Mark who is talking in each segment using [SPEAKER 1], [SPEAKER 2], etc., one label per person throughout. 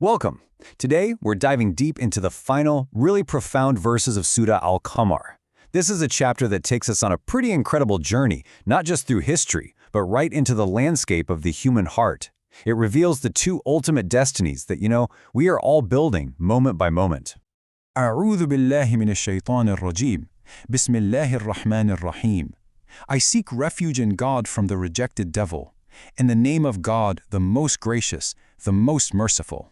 [SPEAKER 1] Welcome. Today, we're diving deep into the final, really profound verses of Surah Al-Qamar. This is a chapter that takes us on a pretty incredible journey, not just through history, but right into the landscape of the human heart. It reveals the two ultimate destinies that, we are all building moment by moment.
[SPEAKER 2] أعوذ بالله من الشيطان الرجيم. بسم الله الرحمن الرحيم. I seek refuge in God from the rejected devil. In the name of God, the most gracious, the most merciful.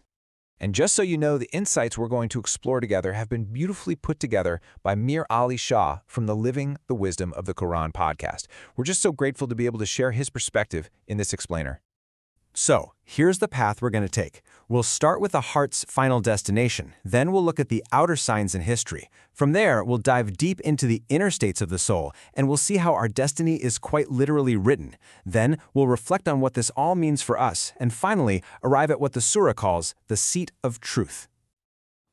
[SPEAKER 3] And just so you know, the insights we're going to explore together have been beautifully put together by Mir Ali Shah from the Living the Wisdom of the Quran podcast. We're just so grateful to be able to share his perspective in this explainer. So, here's the path we're going to take. We'll start with the heart's final destination. Then we'll look at the outer signs in history. From there, we'll dive deep into the inner states of the soul, and we'll see how our destiny is quite literally written. Then, we'll reflect on what this all means for us, and finally, arrive at what the surah calls the seat of truth.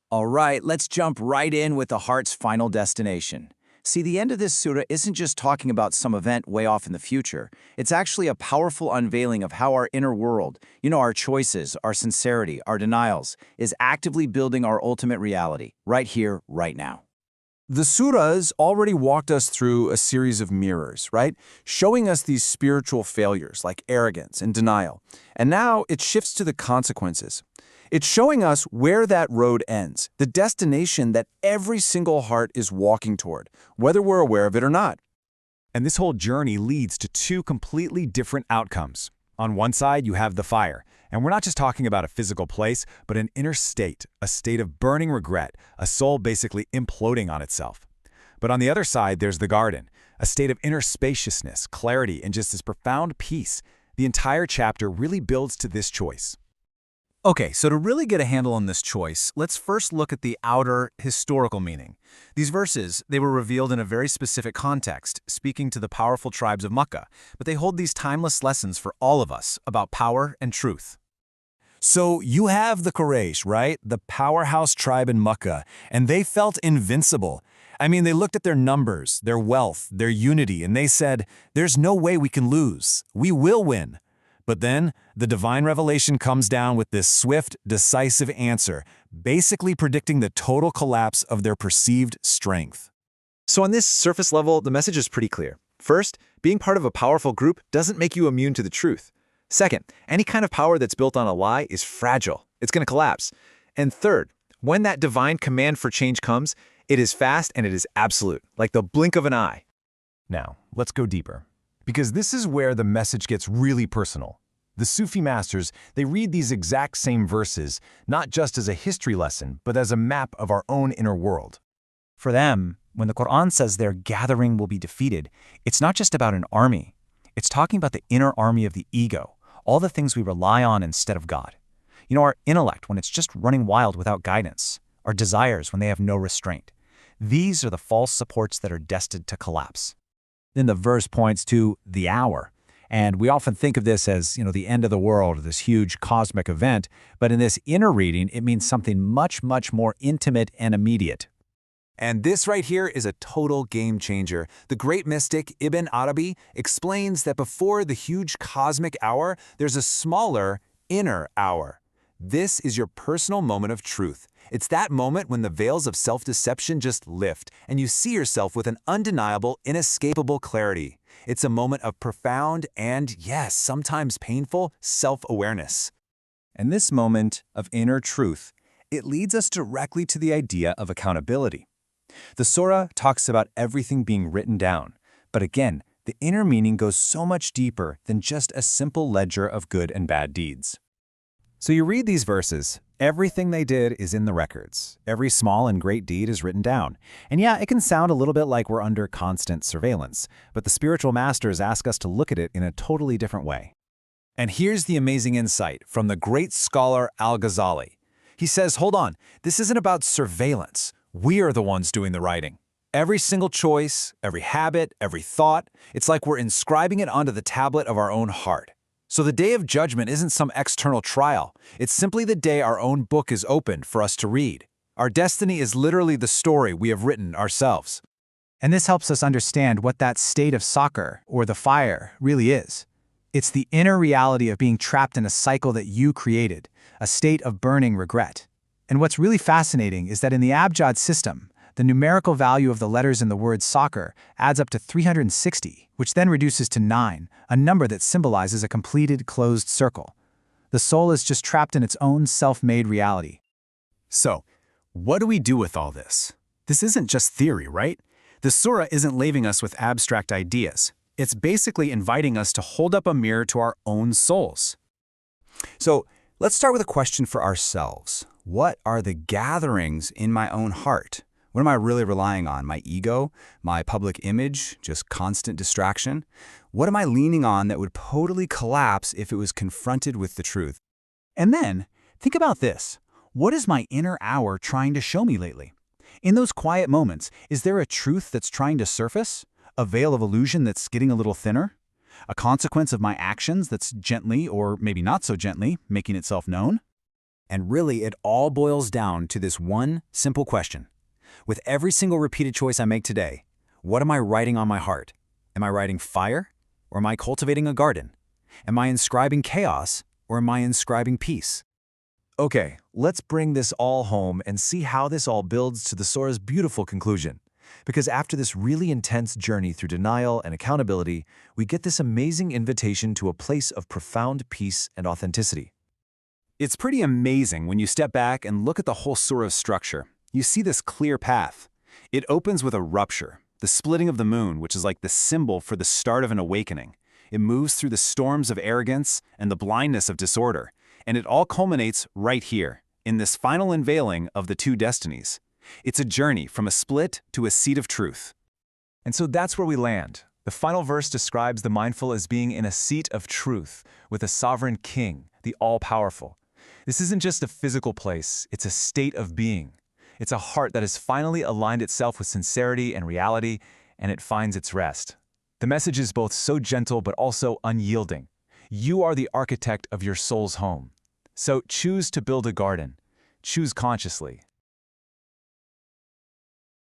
[SPEAKER 4] All right, let's jump right in with the heart's final destination. See, the end of this surah isn't just talking about some event way off in the future. It's actually a powerful unveiling of how our inner world, our choices, our sincerity, our denials, is actively building our ultimate reality, right here, right now.
[SPEAKER 2] The surahs already walked us through a series of mirrors, right? Showing us these spiritual failures like arrogance and denial. And now it shifts to the consequences. It's showing us where that road ends, the destination that every single heart is walking toward, whether we're aware of it or not.
[SPEAKER 1] And this whole journey leads to two completely different outcomes. On one side, you have the fire. And we're not just talking about a physical place, but an inner state, a state of burning regret, a soul basically imploding on itself. But on the other side, there's the garden, a state of inner spaciousness, clarity, and just this profound peace. The entire chapter really builds to this choice.
[SPEAKER 5] Okay, so to really get a handle on this choice, let's first look at the outer, historical meaning. These verses, they were revealed in a very specific context, speaking to the powerful tribes of Makkah, but they hold these timeless lessons for all of us about power and truth.
[SPEAKER 2] So you have the Quraysh, right? The powerhouse tribe in Makkah, and they felt invincible. I mean, they looked at their numbers, their wealth, their unity, and they said, there's no way we can lose. We will win. But then, the divine revelation comes down with this swift, decisive answer, basically predicting the total collapse of their perceived strength.
[SPEAKER 3] So on this surface level, the message is pretty clear. First, being part of a powerful group doesn't make you immune to the truth. Second, any kind of power that's built on a lie is fragile. It's going to collapse. And third, when that divine command for change comes, it is fast and it is absolute, like the blink of an eye.
[SPEAKER 1] Now, let's go deeper. Because this is where the message gets really personal. The Sufi masters, they read these exact same verses, not just as a history lesson, but as a map of our own inner world.
[SPEAKER 6] For them, when the Quran says their gathering will be defeated, it's not just about an army. It's talking about the inner army of the ego, all the things we rely on instead of God. Our intellect when it's just running wild without guidance, our desires when they have no restraint. These are the false supports that are destined to collapse.
[SPEAKER 4] Then the verse points to the hour. And we often think of this as, the end of the world, this huge cosmic event. But in this inner reading, it means something much, much more intimate and immediate.
[SPEAKER 3] And this right here is a total game changer. The great mystic Ibn Arabi explains that before the huge cosmic hour, there's a smaller inner hour. This is your personal moment of truth. It's that moment when the veils of self-deception just lift, and you see yourself with an undeniable, inescapable clarity. It's a moment of profound and, yes, sometimes painful self-awareness.
[SPEAKER 1] And this moment of inner truth, it leads us directly to the idea of accountability. The surah talks about everything being written down, but again, the inner meaning goes so much deeper than just a simple ledger of good and bad deeds. So you read these verses, everything they did is in the records. Every small and great deed is written down. And yeah, it can sound a little bit like we're under constant surveillance, but the spiritual masters ask us to look at it in a totally different way. And here's the amazing insight from the great scholar Al-Ghazali. He says, hold on, this isn't about surveillance. We are the ones doing the writing. Every single choice, every habit, every thought, it's like we're inscribing it onto the tablet of our own heart. So the day of judgment isn't some external trial. It's simply the day our own book is opened for us to read. Our destiny is literally the story we have written ourselves.
[SPEAKER 6] And this helps us understand what that state of soccer, or the fire, really is.
[SPEAKER 1] It's the inner reality of being trapped in a cycle that you created, a state of burning regret. And what's really fascinating is that in the Abjad system, the numerical value of the letters in the word soccer adds up to 360, which then reduces to 9, a number that symbolizes a completed closed circle. The soul is just trapped in its own self-made reality.
[SPEAKER 5] So, what do we do with all this? This isn't just theory, right? The surah isn't leaving us with abstract ideas. It's basically inviting us to hold up a mirror to our own souls.
[SPEAKER 2] So, let's start with a question for ourselves. What are the gatherings in my own heart? What am I really relying on? My ego? My public image? Just constant distraction? What am I leaning on that would totally collapse if it was confronted with the truth?
[SPEAKER 6] And then, think about this. What is my inner hour trying to show me lately? In those quiet moments, is there a truth that's trying to surface? A veil of illusion that's getting a little thinner? A consequence of my actions that's gently, or maybe not so gently, making itself known?
[SPEAKER 2] And really, it all boils down to this one simple question. With every single repeated choice I make today, what am I writing on my heart? Am I writing fire, or am I cultivating a garden? Am I inscribing chaos, or am I inscribing peace?
[SPEAKER 1] Okay, let's bring this all home and see how this all builds to the surah's beautiful conclusion. Because after this really intense journey through denial and accountability, we get this amazing invitation to a place of profound peace and authenticity.
[SPEAKER 5] It's pretty amazing when you step back and look at the whole surah's structure. You see this clear path. It opens with a rupture, the splitting of the moon, which is like the symbol for the start of an awakening. It moves through the storms of arrogance and the blindness of disorder, and it all culminates right here, in this final unveiling of the two destinies. It's a journey from a split to a seat of truth.
[SPEAKER 3] And so that's where we land. The final verse describes the mindful as being in a seat of truth with a sovereign king, the all-powerful. This isn't just a physical place, it's a state of being. It's a heart that has finally aligned itself with sincerity and reality, and it finds its rest. The message is both so gentle but also unyielding. You are the architect of your soul's home. So choose to build a garden. Choose consciously.